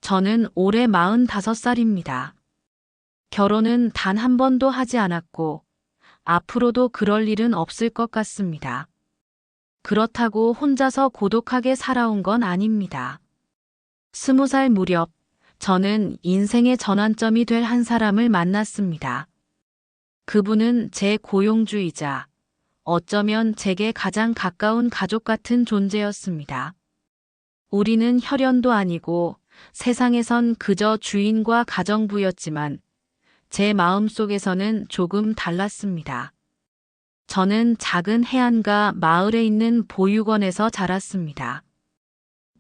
저는 올해 45살입니다. 결혼은 단 한 번도 하지 않았고, 앞으로도 그럴 일은 없을 것 같습니다. 그렇다고 혼자서 고독하게 살아온 건 아닙니다. 20살 무렵, 저는 인생의 전환점이 될 한 사람을 만났습니다. 그분은 제 고용주이자 어쩌면 제게 가장 가까운 가족 같은 존재였습니다. 우리는 혈연도 아니고 세상에선 그저 주인과 가정부였지만 제 마음속에서는 조금 달랐습니다. 저는 작은 해안가 마을에 있는 보육원에서 자랐습니다.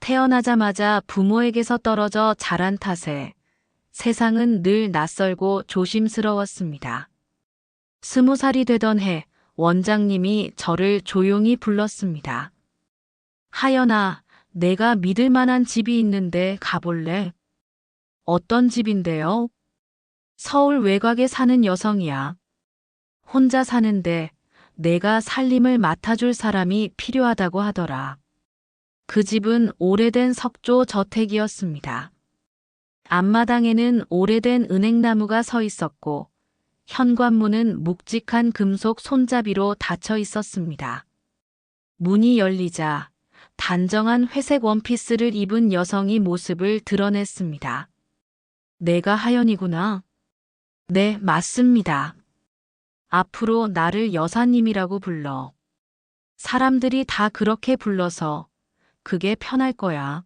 태어나자마자 부모에게서 떨어져 자란 탓에 세상은 늘 낯설고 조심스러웠습니다. 20살이 되던 해 원장님이 저를 조용히 불렀습니다. 하연아, 내가 믿을 만한 집이 있는데 가볼래? 어떤 집인데요? 서울 외곽에 사는 여성이야. 혼자 사는데 내가 살림을 맡아줄 사람이 필요하다고 하더라. 그 집은 오래된 석조 저택이었습니다. 앞마당에는 오래된 은행나무가 서 있었고 현관문은 묵직한 금속 손잡이로 닫혀 있었습니다. 문이 열리자 단정한 회색 원피스를 입은 여성이 모습을 드러냈습니다. 내가 하연이구나. 네, 맞습니다. 앞으로 나를 여사님이라고 불러. 사람들이 다 그렇게 불러서 그게 편할 거야.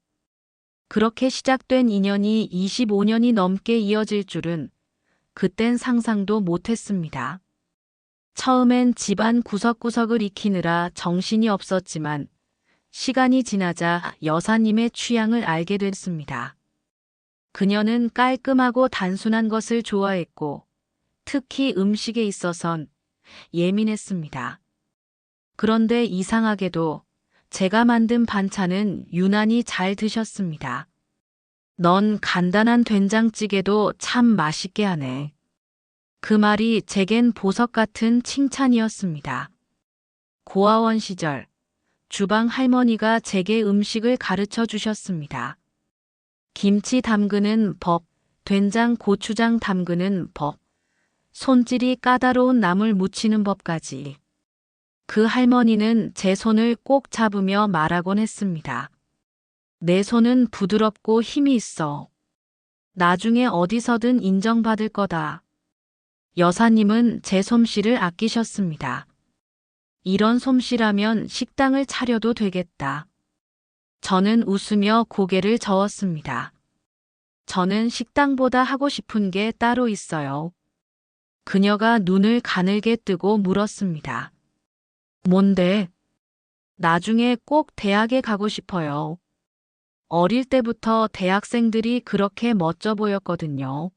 그렇게 시작된 인연이 25년이 넘게 이어질 줄은 그땐 상상도 못했습니다. 처음엔 집안 구석구석을 익히느라 정신이 없었지만 시간이 지나자 여사님의 취향을 알게 됐습니다. 그녀는 깔끔하고 단순한 것을 좋아했고 특히 음식에 있어선 예민했습니다. 그런데 이상하게도 제가 만든 반찬은 유난히 잘 드셨습니다. 넌 간단한 된장찌개도 참 맛있게 하네. 그 말이 제겐 보석 같은 칭찬이었습니다. 고아원 시절 주방 할머니가 제게 음식을 가르쳐 주셨습니다. 김치 담그는 법, 된장 고추장 담그는 법, 손질이 까다로운 나물 무치는 법까지. 그 할머니는 제 손을 꼭 잡으며 말하곤 했습니다. 내 손은 부드럽고 힘이 있어. 나중에 어디서든 인정받을 거다. 여사님은 제 솜씨를 아끼셨습니다. 이런 솜씨라면 식당을 차려도 되겠다. 저는 웃으며 고개를 저었습니다. 저는 식당보다 하고 싶은 게 따로 있어요. 그녀가 눈을 가늘게 뜨고 물었습니다. 뭔데? 나중에 꼭 대학에 가고 싶어요. 어릴 때부터 대학생들이 그렇게 멋져 보였거든요.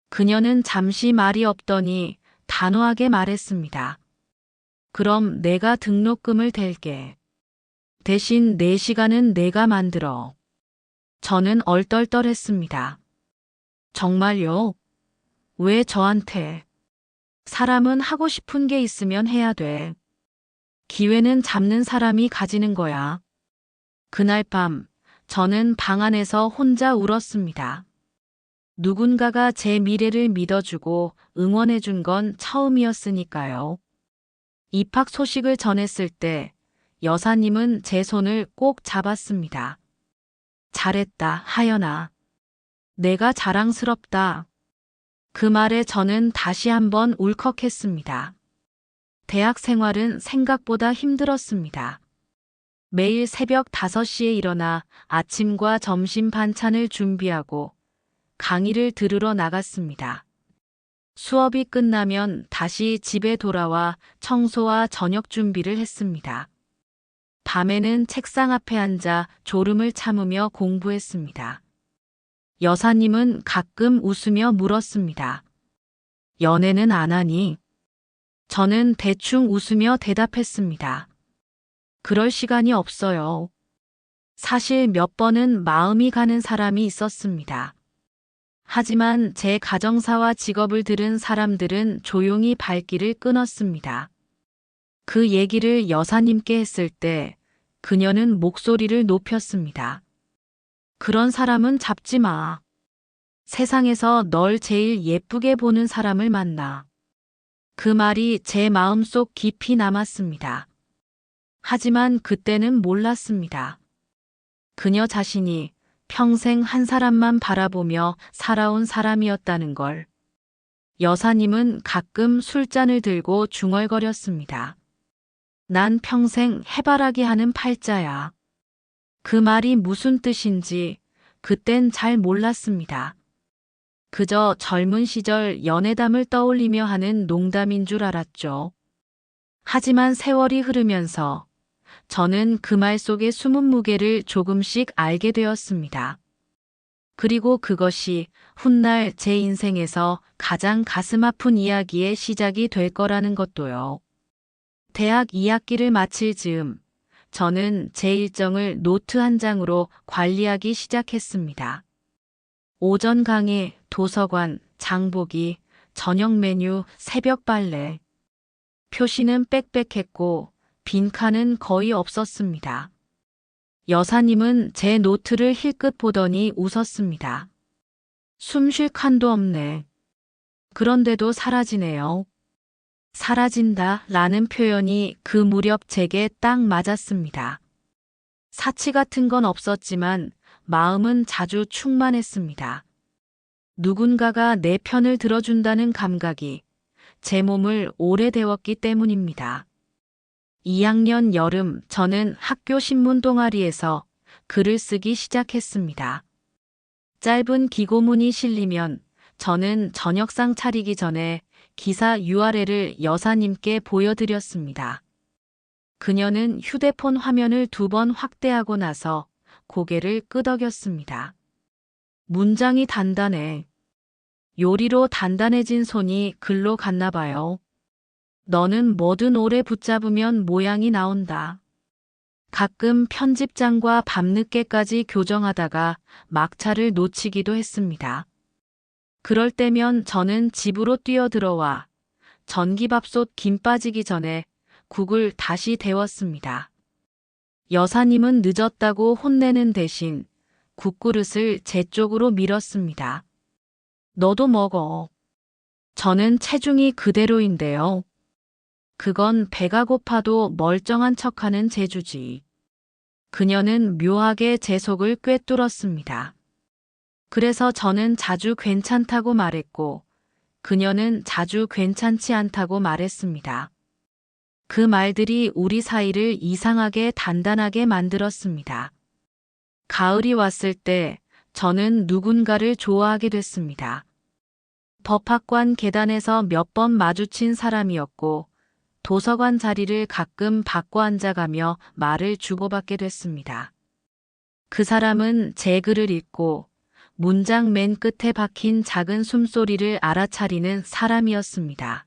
그녀는 잠시 말이 없더니 단호하게 말했습니다. 그럼 내가 등록금을 댈게. 대신 내 시간은 내가 만들어. 저는 얼떨떨했습니다. 정말요? 왜 저한테? 사람은 하고 싶은 게 있으면 해야 돼. 기회는 잡는 사람이 가지는 거야. 그날 밤, 저는 방 안에서 혼자 울었습니다. 누군가가 제 미래를 믿어주고 응원해준 건 처음이었으니까요. 입학 소식을 전했을 때 여사님은 제 손을 꼭 잡았습니다. 잘했다, 하연아. 내가 자랑스럽다. 그 말에 저는 다시 한번 울컥했습니다. 대학 생활은 생각보다 힘들었습니다. 매일 새벽 5시에 일어나 아침과 점심 반찬을 준비하고 강의를 들으러 나갔습니다. 수업이 끝나면 다시 집에 돌아와 청소와 저녁 준비를 했습니다. 밤에는 책상 앞에 앉아 졸음을 참으며 공부했습니다. 여사님은 가끔 웃으며 물었습니다. 연애는 안 하니? 저는 대충 웃으며 대답했습니다. 그럴 시간이 없어요. 사실 몇 번은 마음이 가는 사람이 있었습니다. 하지만 제 가정사와 직업을 들은 사람들은 조용히 발길을 끊었습니다. 그 얘기를 여사님께 했을 때 그녀는 목소리를 높였습니다. 그런 사람은 잡지 마. 세상에서 널 제일 예쁘게 보는 사람을 만나. 그 말이 제 마음속 깊이 남았습니다. 하지만 그때는 몰랐습니다. 그녀 자신이 평생 한 사람만 바라보며 살아온 사람이었다는 걸. 여사님은 가끔 술잔을 들고 중얼거렸습니다. 난 평생 해바라기 하는 팔자야. 그 말이 무슨 뜻인지 그땐 잘 몰랐습니다. 그저 젊은 시절 연애담을 떠올리며 하는 농담인 줄 알았죠. 하지만 세월이 흐르면서 저는 그 말 속의 숨은 무게를 조금씩 알게 되었습니다. 그리고 그것이 훗날 제 인생에서 가장 가슴 아픈 이야기의 시작이 될 거라는 것도요. 대학 2학기를 마칠 즈음 저는 제 일정을 노트 한 장으로 관리하기 시작했습니다. 오전 강의, 도서관, 장보기, 저녁 메뉴, 새벽 발레. 표시는 빽빽했고 빈칸은 거의 없었습니다. 여사님은 제 노트를 힐끗 보더니 웃었습니다. 숨 쉴 칸도 없네. 그런데도 사라지네요. 사라진다 라는 표현이 그 무렵 제게 딱 맞았습니다. 사치 같은 건 없었지만 마음은 자주 충만했습니다. 누군가가 내 편을 들어준다는 감각이 제 몸을 오래 데웠기 때문입니다. 2학년 여름 저는 학교 신문 동아리에서 글을 쓰기 시작했습니다. 짧은 기고문이 실리면 저는 저녁상 차리기 전에 기사 URL을 여사님께 보여드렸습니다. 그녀는 휴대폰 화면을 2번 확대하고 나서 고개를 끄덕였습니다. 문장이 단단해. 요리로 단단해진 손이 글로 갔나 봐요. 너는 뭐든 오래 붙잡으면 모양이 나온다. 가끔 편집장과 밤늦게까지 교정하다가 막차를 놓치기도 했습니다. 그럴 때면 저는 집으로 뛰어들어와 전기밥솥 김 빠지기 전에 국을 다시 데웠습니다. 여사님은 늦었다고 혼내는 대신 국그릇을 제 쪽으로 밀었습니다. 너도 먹어. 저는 체중이 그대로인데요. 그건 배가 고파도 멀쩡한 척하는 재주지. 그녀는 묘하게 제 속을 꿰뚫었습니다. 그래서 저는 자주 괜찮다고 말했고 그녀는 자주 괜찮지 않다고 말했습니다. 그 말들이 우리 사이를 이상하게 단단하게 만들었습니다. 가을이 왔을 때 저는 누군가를 좋아하게 됐습니다. 법학관 계단에서 몇 번 마주친 사람이었고 도서관 자리를 가끔 바꿔 앉아가며 말을 주고받게 됐습니다. 그 사람은 제 글을 읽고 문장 맨 끝에 박힌 작은 숨소리를 알아차리는 사람이었습니다.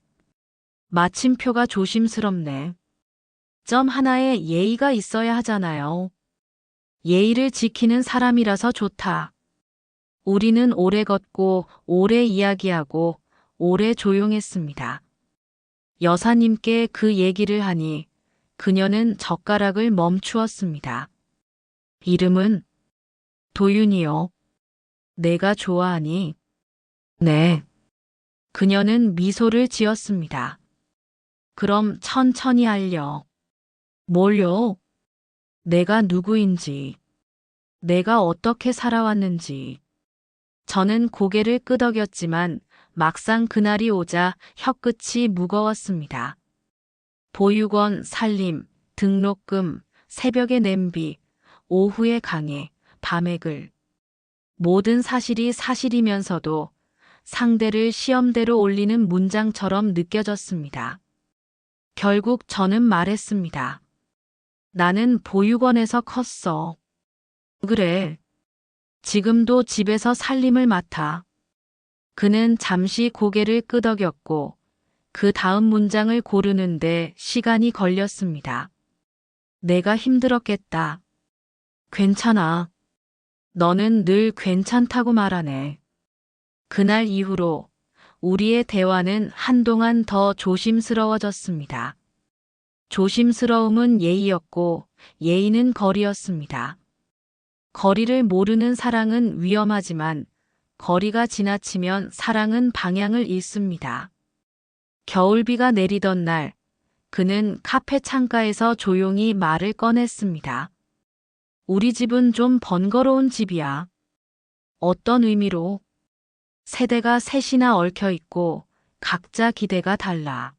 마침표가 조심스럽네. 점 하나에 예의가 있어야 하잖아요. 예의를 지키는 사람이라서 좋다. 우리는 오래 걷고 오래 이야기하고 오래 조용했습니다. 여사님께 그 얘기를 하니 그녀는 젓가락을 멈추었습니다. 이름은 도윤이요. 내가 좋아하니? 네. 그녀는 미소를 지었습니다. 그럼 천천히 알려. 뭘요? 내가 누구인지, 내가 어떻게 살아왔는지. 저는 고개를 끄덕였지만 막상 그날이 오자 혀끝이 무거웠습니다. 보육원, 살림, 등록금, 새벽의 냄비, 오후의 강의, 밤의 글. 모든 사실이 사실이면서도 상대를 시험대로 올리는 문장처럼 느껴졌습니다. 결국 저는 말했습니다. 나는 보육원에서 컸어. 그래. 지금도 집에서 살림을 맡아. 그는 잠시 고개를 끄덕였고 그 다음 문장을 고르는데 시간이 걸렸습니다. 내가 힘들었겠다. 괜찮아. 너는 늘 괜찮다고 말하네. 그날 이후로 우리의 대화는 한동안 더 조심스러워졌습니다. 조심스러움은 예의였고 예의는 거리였습니다. 거리를 모르는 사랑은 위험하지만 거리가 지나치면 사랑은 방향을 잃습니다. 겨울비가 내리던 날, 그는 카페 창가에서 조용히 말을 꺼냈습니다. 우리 집은 좀 번거로운 집이야. 어떤 의미로? 세대가 셋이나 얽혀 있고 각자 기대가 달라.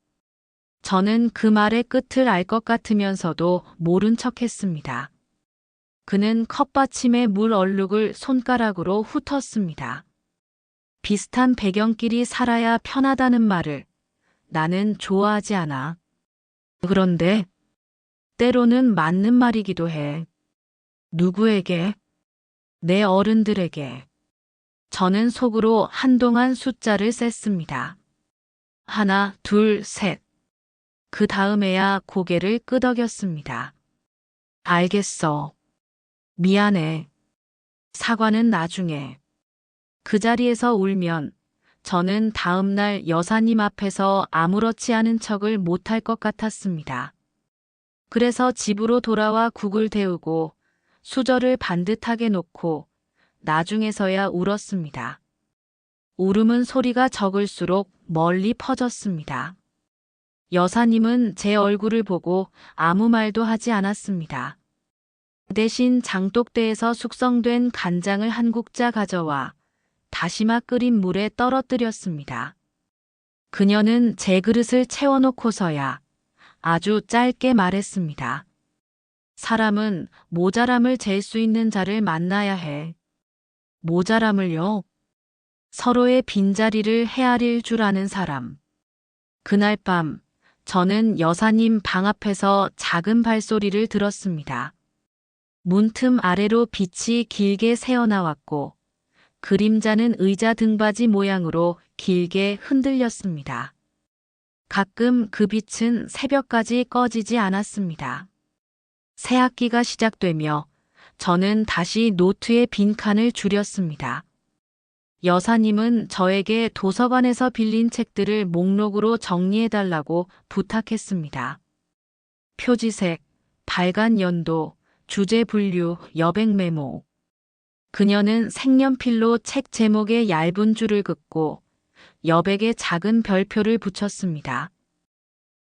저는 그 말의 끝을 알 것 같으면서도 모른 척 했습니다. 그는 컵받침에 물 얼룩을 손가락으로 훑었습니다. 비슷한 배경끼리 살아야 편하다는 말을 나는 좋아하지 않아. 그런데 때로는 맞는 말이기도 해. 누구에게? 내 어른들에게. 저는 속으로 한동안 숫자를 셌습니다. 하나, 둘, 셋. 그 다음에야 고개를 끄덕였습니다. 알겠어. 미안해. 사과는 나중에. 그 자리에서 울면 저는 다음날 여사님 앞에서 아무렇지 않은 척을 못할 것 같았습니다. 그래서 집으로 돌아와 국을 데우고 수저를 반듯하게 놓고 나중에서야 울었습니다. 울음은 소리가 적을수록 멀리 퍼졌습니다. 여사님은 제 얼굴을 보고 아무 말도 하지 않았습니다. 대신 장독대에서 숙성된 간장을 한 국자 가져와 다시마 끓인 물에 떨어뜨렸습니다. 그녀는 제 그릇을 채워놓고서야 아주 짧게 말했습니다. 사람은 모자람을 잴 수 있는 자를 만나야 해. 모자람을요? 서로의 빈자리를 헤아릴 줄 아는 사람. 그날 밤 저는 여사님 방 앞에서 작은 발소리를 들었습니다. 문틈 아래로 빛이 길게 새어나왔고 그림자는 의자 등받이 모양으로 길게 흔들렸습니다. 가끔 그 빛은 새벽까지 꺼지지 않았습니다. 새 학기가 시작되며 저는 다시 노트의 빈칸을 줄였습니다. 여사님은 저에게 도서관에서 빌린 책들을 목록으로 정리해달라고 부탁했습니다. 표지색, 발간 연도, 주제 분류, 여백 메모. 그녀는 색연필로 책 제목에 얇은 줄을 긋고 여백에 작은 별표를 붙였습니다.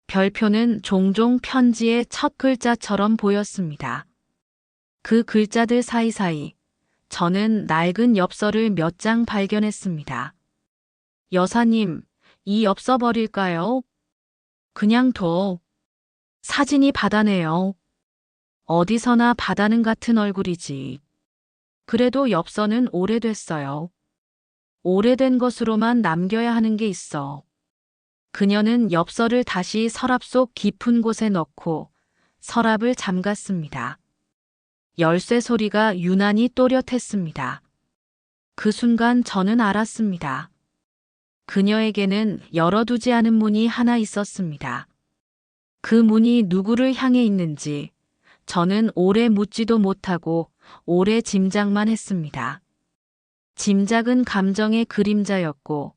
별표는 종종 편지의 첫 글자처럼 보였습니다. 그 글자들 사이사이 저는 낡은 엽서를 몇 장 발견했습니다. 여사님, 이 엽서 버릴까요? 그냥 둬. 사진이 바다네요. 어디서나 바다는 같은 얼굴이지. 그래도 엽서는 오래됐어요. 오래된 것으로만 남겨야 하는 게 있어. 그녀는 엽서를 다시 서랍 속 깊은 곳에 넣고 서랍을 잠갔습니다. 열쇠 소리가 유난히 또렷했습니다. 그 순간 저는 알았습니다. 그녀에게는 열어두지 않은 문이 하나 있었습니다. 그 문이 누구를 향해 있는지 저는 오래 묻지도 못하고 오래 짐작만 했습니다. 짐작은 감정의 그림자였고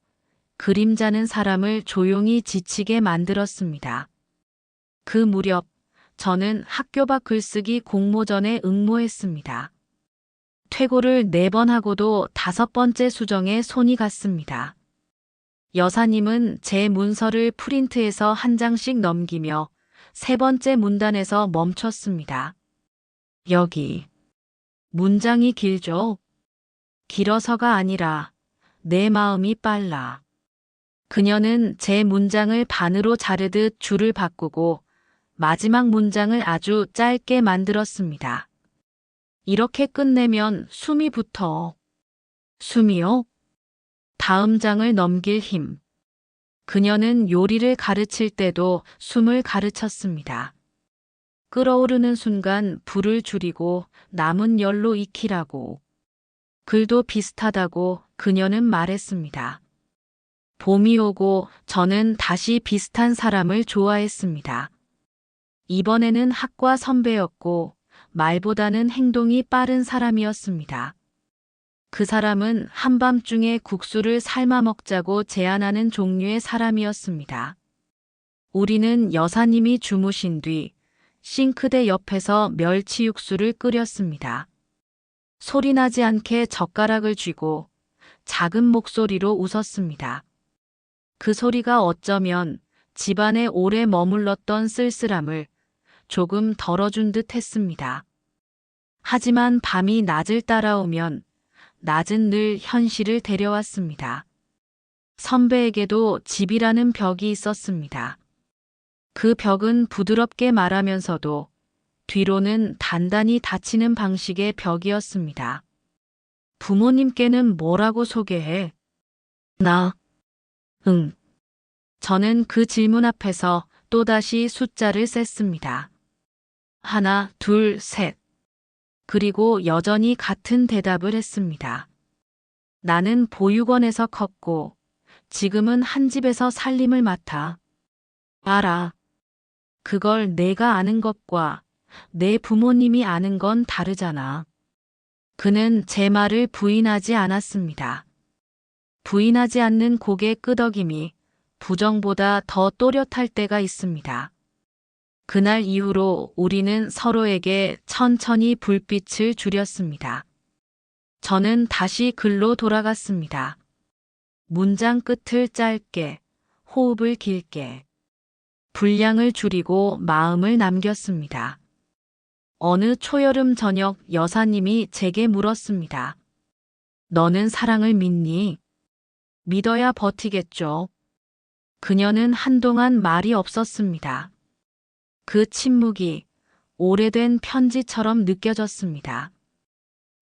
그림자는 사람을 조용히 지치게 만들었습니다. 그 무렵 저는 학교 밖 글쓰기 공모전에 응모했습니다. 퇴고를 4번 하고도 5번째 수정에 손이 갔습니다. 여사님은 제 문서를 프린트해서 한 장씩 넘기며 3번째 문단에서 멈췄습니다. 여기. 문장이 길죠? 길어서가 아니라 내 마음이 빨라. 그녀는 제 문장을 반으로 자르듯 줄을 바꾸고 마지막 문장을 아주 짧게 만들었습니다. 이렇게 끝내면 숨이 붙어. 숨이요? 다음 장을 넘길 힘. 그녀는 요리를 가르칠 때도 숨을 가르쳤습니다. 끓어오르는 순간 불을 줄이고 남은 열로 익히라고. 글도 비슷하다고 그녀는 말했습니다. 봄이 오고 저는 다시 비슷한 사람을 좋아했습니다. 이번에는 학과 선배였고 말보다는 행동이 빠른 사람이었습니다. 그 사람은 한밤중에 국수를 삶아 먹자고 제안하는 종류의 사람이었습니다. 우리는 여사님이 주무신 뒤 싱크대 옆에서 멸치 육수를 끓였습니다. 소리나지 않게 젓가락을 쥐고 작은 목소리로 웃었습니다. 그 소리가 어쩌면 집안에 오래 머물렀던 쓸쓸함을 조금 덜어준 듯 했습니다. 하지만 밤이 낮을 따라오면 낮은 늘 현실을 데려왔습니다. 선배에게도 집이라는 벽이 있었습니다. 그 벽은 부드럽게 말하면서도 뒤로는 단단히 닫히는 방식의 벽이었습니다. 부모님께는 뭐라고 소개해? 나, 응. 저는 그 질문 앞에서 또다시 숫자를 셌습니다. 하나, 둘, 셋. 그리고 여전히 같은 대답을 했습니다. 나는 보육원에서 컸고 지금은 한 집에서 살림을 맡아. 알아. 그걸 내가 아는 것과 내 부모님이 아는 건 다르잖아. 그는 제 말을 부인하지 않았습니다. 부인하지 않는 고개 끄덕임이 부정보다 더 또렷할 때가 있습니다. 그날 이후로 우리는 서로에게 천천히 불빛을 줄였습니다. 저는 다시 글로 돌아갔습니다. 문장 끝을 짧게, 호흡을 길게, 분량을 줄이고 마음을 남겼습니다. 어느 초여름 저녁 여사님이 제게 물었습니다. 너는 사랑을 믿니? 믿어야 버티겠죠. 그녀는 한동안 말이 없었습니다. 그 침묵이 오래된 편지처럼 느껴졌습니다.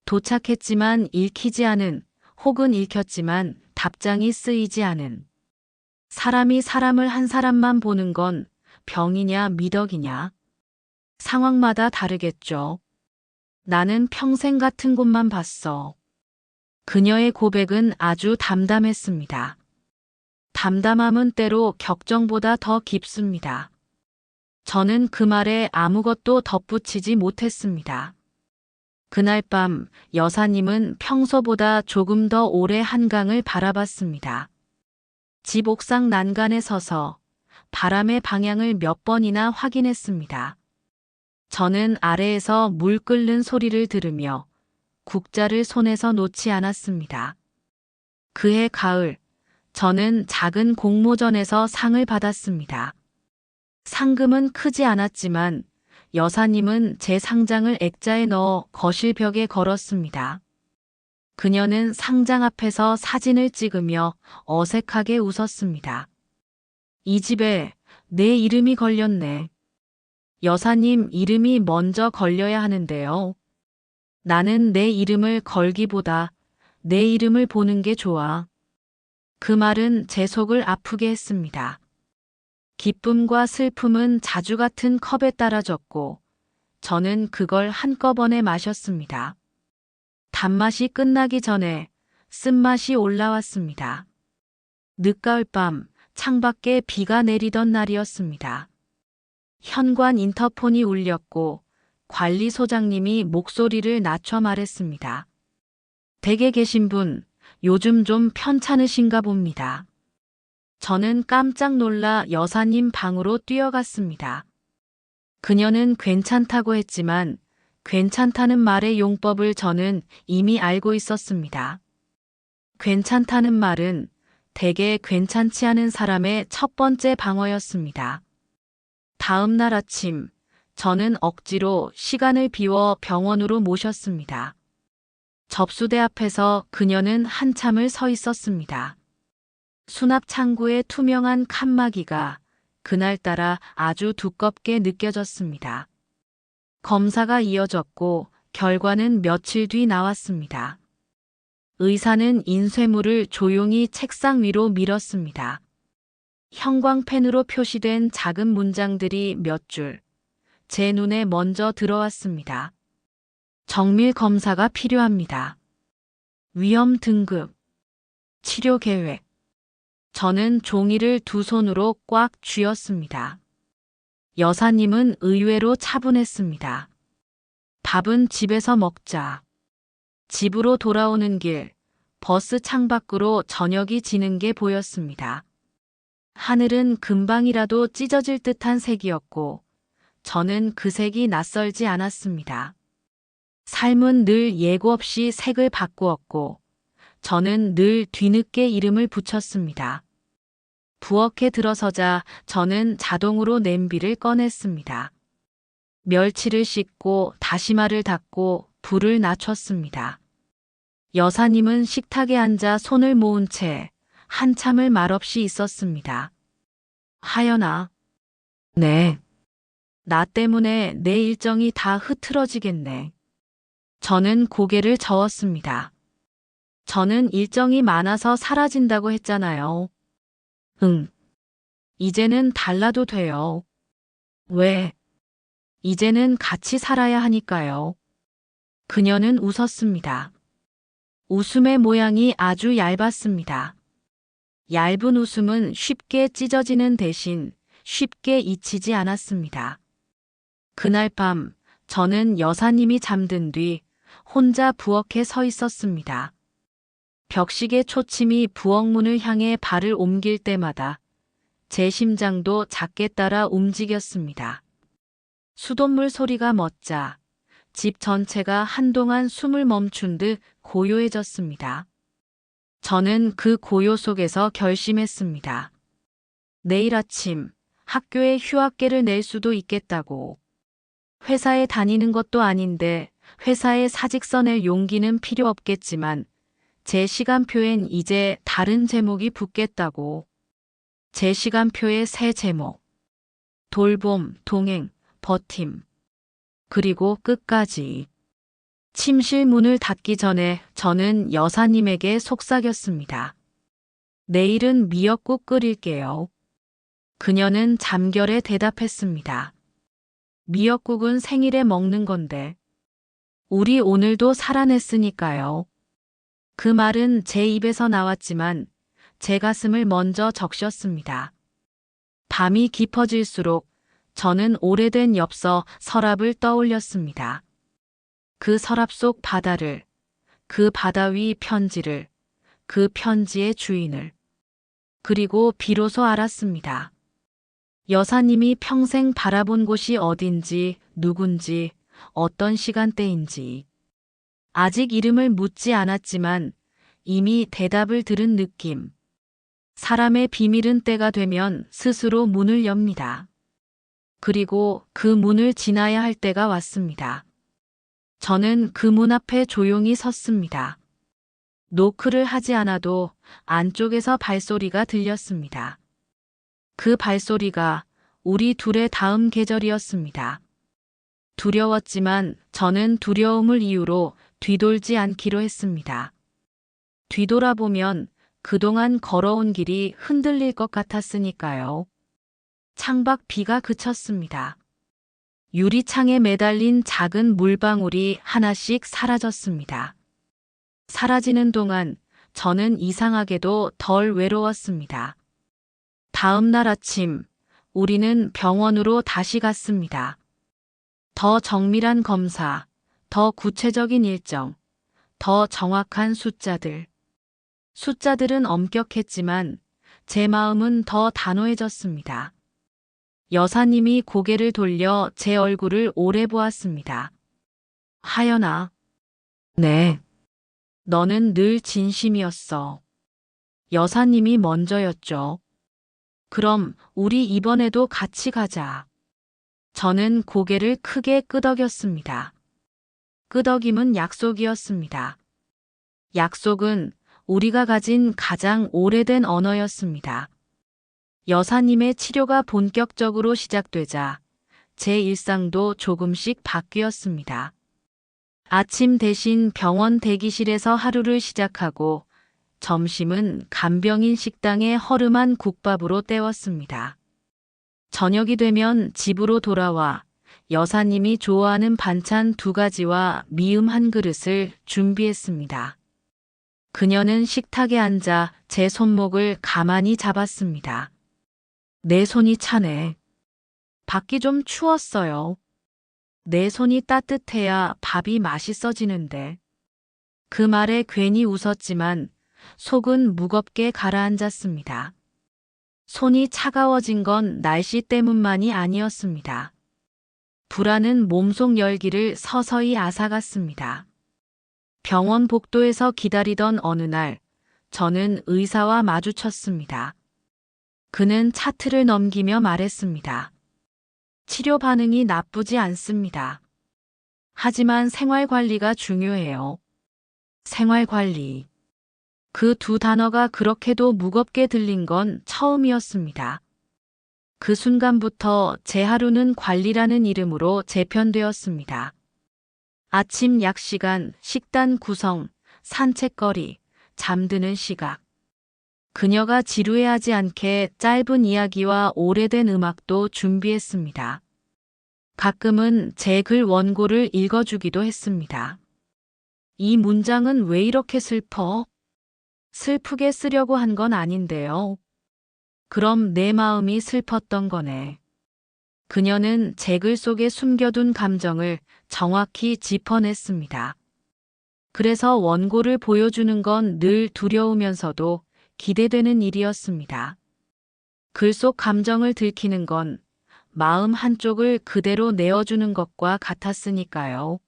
도착했지만 읽히지 않은, 혹은 읽혔지만 답장이 쓰이지 않은. 사람이 사람을 한 사람만 보는 건 병이냐 미덕이냐? 상황마다 다르겠죠. 나는 평생 같은 곳만 봤어. 그녀의 고백은 아주 담담했습니다. 담담함은 때로 격정보다 더 깊습니다. 저는 그 말에 아무것도 덧붙이지 못했습니다. 그날 밤 여사님은 평소보다 조금 더 오래 한강을 바라봤습니다. 집 옥상 난간에 서서 바람의 방향을 몇 번이나 확인했습니다. 저는 아래에서 물 끓는 소리를 들으며 국자를 손에서 놓지 않았습니다. 그해 가을, 저는 작은 공모전에서 상을 받았습니다. 상금은 크지 않았지만 여사님은 제 상장을 액자에 넣어 거실 벽에 걸었습니다. 그녀는 상장 앞에서 사진을 찍으며 어색하게 웃었습니다. 이 집에 내 이름이 걸렸네. 여사님 이름이 먼저 걸려야 하는데요. 나는 내 이름을 걸기보다 내 이름을 보는 게 좋아. 그 말은 제 속을 아프게 했습니다. 기쁨과 슬픔은 자주 같은 컵에 따라졌고 저는 그걸 한꺼번에 마셨습니다. 단맛이 끝나기 전에 쓴맛이 올라왔습니다. 늦가을 밤 창밖에 비가 내리던 날이었습니다. 현관 인터폰이 울렸고 관리소장님이 목소리를 낮춰 말했습니다. 댁에 계신 분, 요즘 좀 편찮으신가 봅니다. 저는 깜짝 놀라 여사님 방으로 뛰어갔습니다. 그녀는 괜찮다고 했지만 괜찮다는 말의 용법을 저는 이미 알고 있었습니다. 괜찮다는 말은 대개 괜찮지 않은 사람의 첫 번째 방어였습니다. 다음 날 아침, 저는 억지로 시간을 비워 병원으로 모셨습니다. 접수대 앞에서 그녀는 한참을 서 있었습니다. 수납 창구의 투명한 칸막이가 그날따라 아주 두껍게 느껴졌습니다. 검사가 이어졌고 결과는 며칠 뒤 나왔습니다. 의사는 인쇄물을 조용히 책상 위로 밀었습니다. 형광펜으로 표시된 작은 문장들이 몇 줄, 제 눈에 먼저 들어왔습니다. 정밀 검사가 필요합니다. 위험 등급, 치료 계획. 저는 종이를 두 손으로 꽉 쥐었습니다. 여사님은 의외로 차분했습니다. 밥은 집에서 먹자. 집으로 돌아오는 길, 버스 창밖으로 저녁이 지는 게 보였습니다. 하늘은 금방이라도 찢어질 듯한 색이었고, 저는 그 색이 낯설지 않았습니다. 삶은 늘 예고 없이 색을 바꾸었고, 저는 늘 뒤늦게 이름을 붙였습니다. 부엌에 들어서자 저는 자동으로 냄비를 꺼냈습니다. 멸치를 씻고 다시마를 닦고 불을 낮췄습니다. 여사님은 식탁에 앉아 손을 모은 채 한참을 말없이 있었습니다. 하연아. 네. 나 때문에 내 일정이 다 흐트러지겠네. 저는 고개를 저었습니다. 저는 일정이 많아서 사라진다고 했잖아요. 응. 이제는 달라도 돼요. 왜? 이제는 같이 살아야 하니까요. 그녀는 웃었습니다. 웃음의 모양이 아주 얇았습니다. 얇은 웃음은 쉽게 찢어지는 대신 쉽게 잊히지 않았습니다. 그날 밤 저는 여사님이 잠든 뒤 혼자 부엌에 서 있었습니다. 벽식의 초침이 부엌문을 향해 발을 옮길 때마다 제 심장도 작게 따라 움직였습니다. 수돗물 소리가 멎자 집 전체가 한동안 숨을 멈춘 듯 고요해졌습니다. 저는 그 고요 속에서 결심했습니다. 내일 아침 학교에 휴학계를 낼 수도 있겠다고. 회사에 다니는 것도 아닌데 회사에 사직서 낼 용기는 필요 없겠지만 제 시간표엔 이제 다른 제목이 붙겠다고. 제 시간표의 새 제목. 돌봄, 동행, 버팀. 그리고 끝까지. 침실 문을 닫기 전에 저는 여사님에게 속삭였습니다. 내일은 미역국 끓일게요. 그녀는 잠결에 대답했습니다. 미역국은 생일에 먹는 건데. 우리 오늘도 살아냈으니까요. 그 말은 제 입에서 나왔지만 제 가슴을 먼저 적셨습니다. 밤이 깊어질수록 저는 오래된 엽서 서랍을 떠올렸습니다. 그 서랍 속 바다를, 그 바다 위 편지를, 그 편지의 주인을. 그리고 비로소 알았습니다. 여사님이 평생 바라본 곳이 어딘지, 누군지, 어떤 시간대인지. 아직 이름을 묻지 않았지만 이미 대답을 들은 느낌. 사람의 비밀은 때가 되면 스스로 문을 엽니다. 그리고 그 문을 지나야 할 때가 왔습니다. 저는 그 문 앞에 조용히 섰습니다. 노크를 하지 않아도 안쪽에서 발소리가 들렸습니다. 그 발소리가 우리 둘의 다음 계절이었습니다. 두려웠지만 저는 두려움을 이유로 뒤돌지 않기로 했습니다. 뒤돌아보면 그동안 걸어온 길이 흔들릴 것 같았으니까요. 창밖 비가 그쳤습니다. 유리창에 매달린 작은 물방울이 하나씩 사라졌습니다. 사라지는 동안 저는 이상하게도 덜 외로웠습니다. 다음 날 아침 우리는 병원으로 다시 갔습니다. 더 정밀한 검사, 더 구체적인 일정, 더 정확한 숫자들. 숫자들은 엄격했지만 제 마음은 더 단호해졌습니다. 여사님이 고개를 돌려 제 얼굴을 오래 보았습니다. 하연아. 네. 너는 늘 진심이었어. 여사님이 먼저였죠. 그럼 우리 이번에도 같이 가자. 저는 고개를 크게 끄덕였습니다. 끄덕임은 약속이었습니다. 약속은 우리가 가진 가장 오래된 언어였습니다. 여사님의 치료가 본격적으로 시작되자 제 일상도 조금씩 바뀌었습니다. 아침 대신 병원 대기실에서 하루를 시작하고 점심은 간병인 식당의 허름한 국밥으로 때웠습니다. 저녁이 되면 집으로 돌아와 여사님이 좋아하는 반찬 2가지와 미음 한 그릇을 준비했습니다. 그녀는 식탁에 앉아 제 손목을 가만히 잡았습니다. 내 손이 차네. 밖이 좀 추웠어요. 내 손이 따뜻해야 밥이 맛있어지는데. 그 말에 괜히 웃었지만 속은 무겁게 가라앉았습니다. 손이 차가워진 건 날씨 때문만이 아니었습니다. 불안은 몸속 열기를 서서히 앗아갔습니다. 병원 복도에서 기다리던 어느 날, 저는 의사와 마주쳤습니다. 그는 차트를 넘기며 말했습니다. 치료 반응이 나쁘지 않습니다. 하지만 생활 관리가 중요해요. 생활 관리. 그 두 단어가 그렇게도 무겁게 들린 건 처음이었습니다. 그 순간부터 제 하루는 관리라는 이름으로 재편되었습니다. 아침 약 시간, 식단 구성, 산책거리, 잠드는 시각. 그녀가 지루해하지 않게 짧은 이야기와 오래된 음악도 준비했습니다. 가끔은 제 글 원고를 읽어주기도 했습니다. 이 문장은 왜 이렇게 슬퍼? 슬프게 쓰려고 한 건 아닌데요. 그럼 내 마음이 슬펐던 거네. 그녀는 제 글 속에 숨겨둔 감정을 정확히 짚어냈습니다. 그래서 원고를 보여주는 건 늘 두려우면서도 기대되는 일이었습니다. 글 속 감정을 들키는 건 마음 한쪽을 그대로 내어주는 것과 같았으니까요.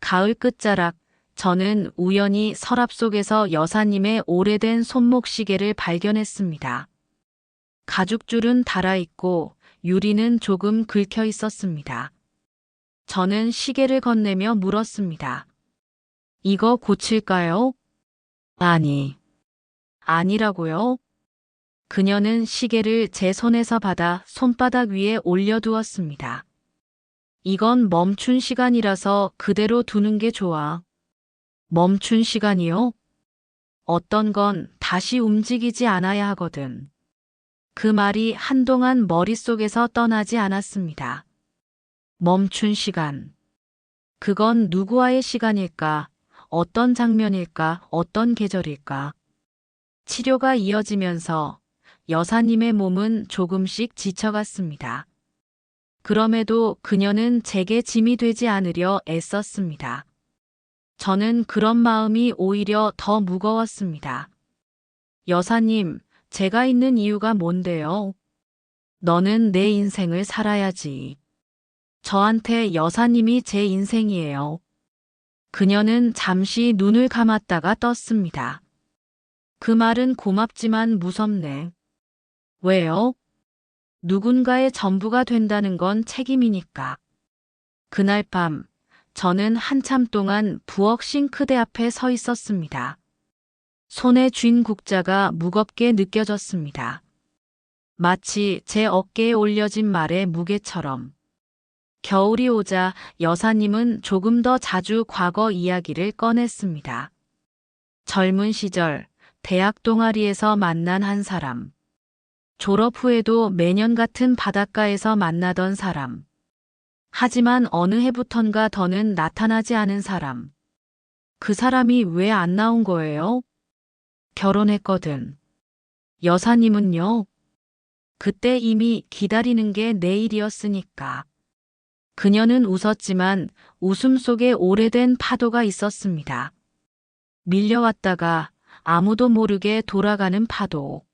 가을 끝자락, 저는 우연히 서랍 속에서 여사님의 오래된 손목시계를 발견했습니다. 가죽줄은 달아있고 유리는 조금 긁혀 있었습니다. 저는 시계를 건네며 물었습니다. 이거 고칠까요? 아니라고요? 그녀는 시계를 제 손에서 받아 손바닥 위에 올려두었습니다. 이건 멈춘 시간이라서 그대로 두는 게 좋아. 멈춘 시간이요? 어떤 건 다시 움직이지 않아야 하거든. 그 말이 한동안 머릿속에서 떠나지 않았습니다. 멈춘 시간. 그건 누구와의 시간일까? 어떤 장면일까? 어떤 계절일까? 치료가 이어지면서 여사님의 몸은 조금씩 지쳐갔습니다. 그럼에도 그녀는 제게 짐이 되지 않으려 애썼습니다. 저는 그런 마음이 오히려 더 무거웠습니다. 여사님, 제가 있는 이유가 뭔데요? 너는 내 인생을 살아야지. 저한테 여사님이 제 인생이에요. 그녀는 잠시 눈을 감았다가 떴습니다. 그 말은 고맙지만 무섭네. 왜요? 누군가의 전부가 된다는 건 책임이니까. 그날 밤, 저는 한참 동안 부엌 싱크대 앞에 서 있었습니다. 손에 쥔 국자가 무겁게 느껴졌습니다. 마치 제 어깨에 올려진 말의 무게처럼. 겨울이 오자 여사님은 조금 더 자주 과거 이야기를 꺼냈습니다. 젊은 시절, 대학 동아리에서 만난 한 사람. 졸업 후에도 매년 같은 바닷가에서 만나던 사람. 하지만 어느 해부턴가 더는 나타나지 않은 사람. 그 사람이 왜 안 나온 거예요? 결혼했거든. 여사님은요? 그때 이미 기다리는 게 내일이었으니까. 그녀는 웃었지만 웃음 속에 오래된 파도가 있었습니다. 밀려왔다가 아무도 모르게 돌아가는 파도.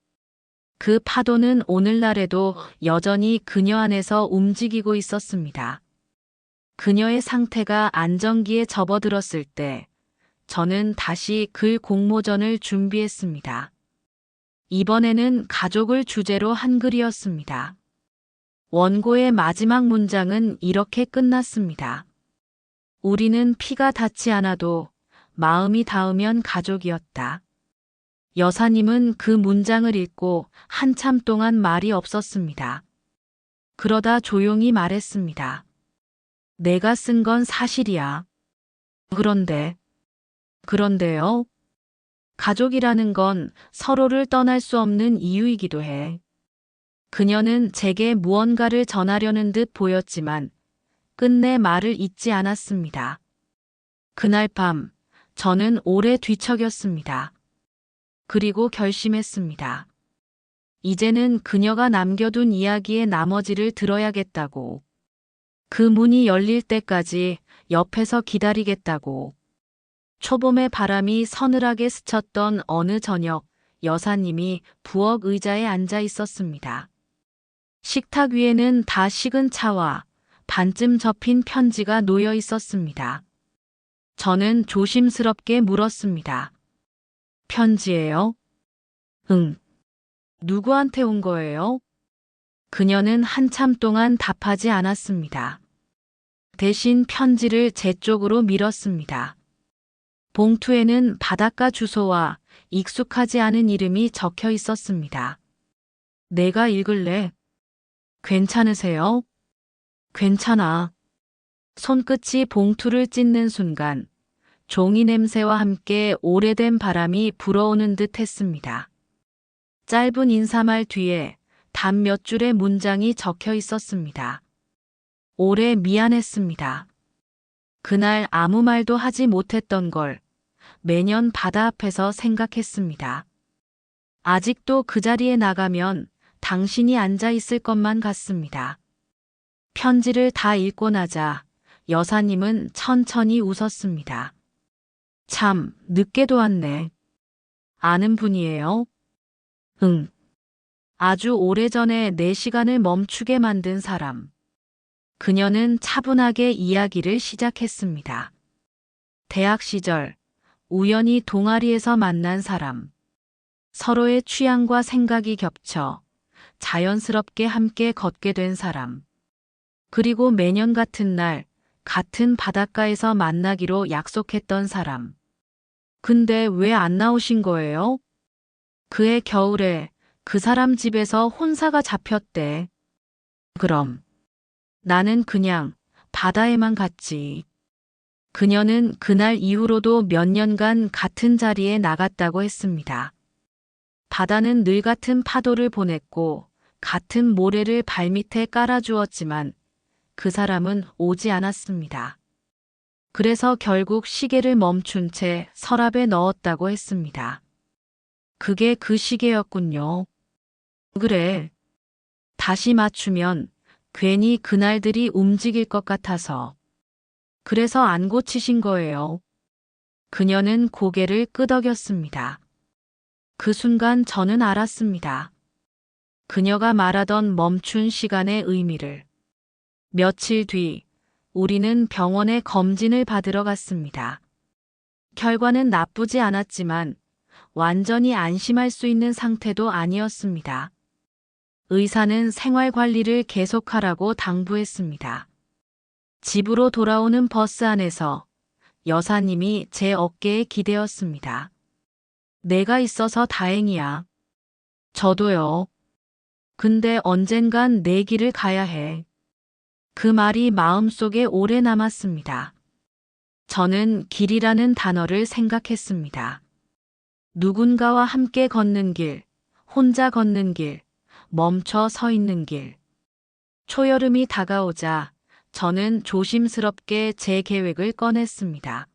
그 파도는 오늘날에도 여전히 그녀 안에서 움직이고 있었습니다. 그녀의 상태가 안정기에 접어들었을 때 저는 다시 글 공모전을 준비했습니다. 이번에는 가족을 주제로 한 글이었습니다. 원고의 마지막 문장은 이렇게 끝났습니다. 우리는 피가 닿지 않아도 마음이 닿으면 가족이었다. 여사님은 그 문장을 읽고 한참 동안 말이 없었습니다. 그러다 조용히 말했습니다. 내가 쓴 건 사실이야. 그런데요? 가족이라는 건 서로를 떠날 수 없는 이유이기도 해. 그녀는 제게 무언가를 전하려는 듯 보였지만 끝내 말을 잇지 않았습니다. 그날 밤 저는 오래 뒤척였습니다. 그리고 결심했습니다. 이제는 그녀가 남겨둔 이야기의 나머지를 들어야겠다고. 그 문이 열릴 때까지 옆에서 기다리겠다고. 초봄의 바람이 서늘하게 스쳤던 어느 저녁, 여사님이 부엌 의자에 앉아 있었습니다. 식탁 위에는 다 식은 차와 반쯤 접힌 편지가 놓여 있었습니다. 저는 조심스럽게 물었습니다. 편지예요? 응. 누구한테 온 거예요? 그녀는 한참 동안 답하지 않았습니다. 대신 편지를 제 쪽으로 밀었습니다. 봉투에는 바닷가 주소와 익숙하지 않은 이름이 적혀 있었습니다. 내가 읽을래. 괜찮으세요? 괜찮아. 손끝이 봉투를 찢는 순간 종이 냄새와 함께 오래된 바람이 불어오는 듯 했습니다. 짧은 인사말 뒤에 단 몇 줄의 문장이 적혀 있었습니다. 오래 미안했습니다. 그날 아무 말도 하지 못했던 걸 매년 바다 앞에서 생각했습니다. 아직도 그 자리에 나가면 당신이 앉아 있을 것만 같습니다. 편지를 다 읽고 나자 여사님은 천천히 웃었습니다. 참, 늦게도 왔네. 아는 분이에요? 응. 아주 오래전에 내 시간을 멈추게 만든 사람. 그녀는 차분하게 이야기를 시작했습니다. 대학 시절, 우연히 동아리에서 만난 사람. 서로의 취향과 생각이 겹쳐 자연스럽게 함께 걷게 된 사람. 그리고 매년 같은 날, 같은 바닷가에서 만나기로 약속했던 사람. 근데 왜 안 나오신 거예요? 그해 겨울에 그 사람 집에서 혼사가 잡혔대. 그럼 나는 그냥 바다에만 갔지. 그녀는 그날 이후로도 몇 년간 같은 자리에 나갔다고 했습니다. 바다는 늘 같은 파도를 보냈고 같은 모래를 발밑에 깔아주었지만 그 사람은 오지 않았습니다. 그래서 결국 시계를 멈춘 채 서랍에 넣었다고 했습니다. 그게 그 시계였군요. 그래. 다시 맞추면 괜히 그날들이 움직일 것 같아서. 그래서 안 고치신 거예요. 그녀는 고개를 끄덕였습니다. 그 순간 저는 알았습니다. 그녀가 말하던 멈춘 시간의 의미를. 며칠 뒤 우리는 병원에 검진을 받으러 갔습니다. 결과는 나쁘지 않았지만 완전히 안심할 수 있는 상태도 아니었습니다. 의사는 생활 관리를 계속하라고 당부했습니다. 집으로 돌아오는 버스 안에서 여사님이 제 어깨에 기대었습니다. 내가 있어서 다행이야. 저도요. 근데 언젠간 내 길을 가야 해. 그 말이 마음속에 오래 남았습니다. 저는 길이라는 단어를 생각했습니다. 누군가와 함께 걷는 길, 혼자 걷는 길, 멈춰 서 있는 길. 초여름이 다가오자 저는 조심스럽게 제 계획을 꺼냈습니다.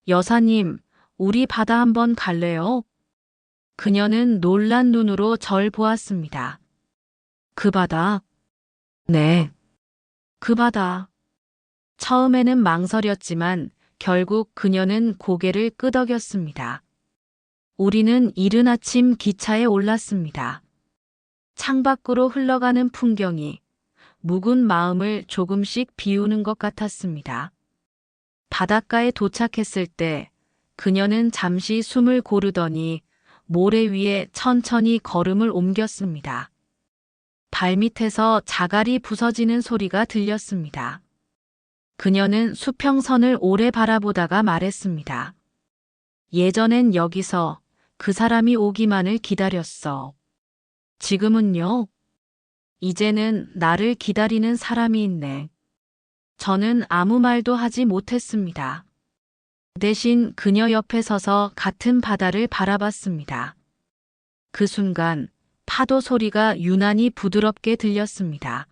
여사님, 우리 바다 한번 갈래요? 그녀는 놀란 눈으로 절 보았습니다. 그 바다? 네. 그 바다. 처음에는 망설였지만 결국 그녀는 고개를 끄덕였습니다. 우리는 이른 아침 기차에 올랐습니다. 창밖으로 흘러가는 풍경이 묵은 마음을 조금씩 비우는 것 같았습니다. 바닷가에 도착했을 때 그녀는 잠시 숨을 고르더니 모래 위에 천천히 걸음을 옮겼습니다. 발밑에서 자갈이 부서지는 소리가 들렸습니다. 그녀는 수평선을 오래 바라보다가 말했습니다. 예전엔 여기서 그 사람이 오기만을 기다렸어. 지금은요? 이제는 나를 기다리는 사람이 있네. 저는 아무 말도 하지 못했습니다. 대신 그녀 옆에 서서 같은 바다를 바라봤습니다. 그 순간 파도 소리가 유난히 부드럽게 들렸습니다.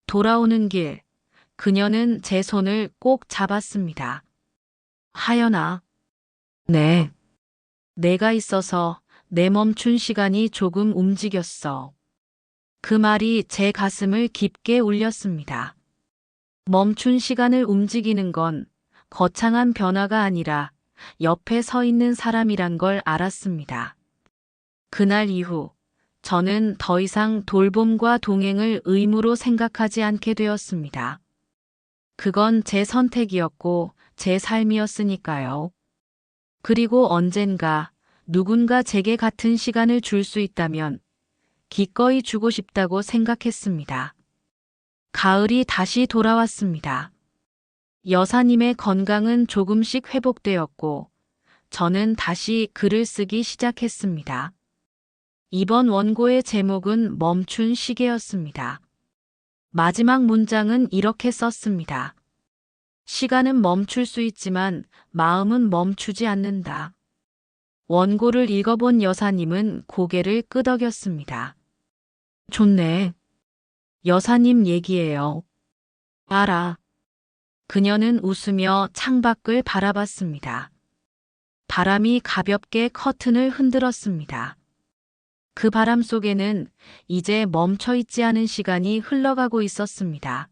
돌아오는 길, 그녀는 제 손을 꼭 잡았습니다. 하연아. 네. 내가 있어서 내 멈춘 시간이 조금 움직였어. 그 말이 제 가슴을 깊게 울렸습니다. 멈춘 시간을 움직이는 건 거창한 변화가 아니라 옆에 서 있는 사람이란 걸 알았습니다. 그날 이후 저는 더 이상 돌봄과 동행을 의무로 생각하지 않게 되었습니다. 그건 제 선택이었고 제 삶이었으니까요. 그리고 언젠가 누군가 제게 같은 시간을 줄 수 있다면 기꺼이 주고 싶다고 생각했습니다. 가을이 다시 돌아왔습니다. 여사님의 건강은 조금씩 회복되었고 저는 다시 글을 쓰기 시작했습니다. 이번 원고의 제목은 멈춘 시계였습니다. 마지막 문장은 이렇게 썼습니다. 시간은 멈출 수 있지만 마음은 멈추지 않는다. 원고를 읽어본 여사님은 고개를 끄덕였습니다. 좋네. 여사님 얘기예요. 알아. 그녀는 웃으며 창밖을 바라봤습니다. 바람이 가볍게 커튼을 흔들었습니다. 그 바람 속에는 이제 멈춰 있지 않은 시간이 흘러가고 있었습니다.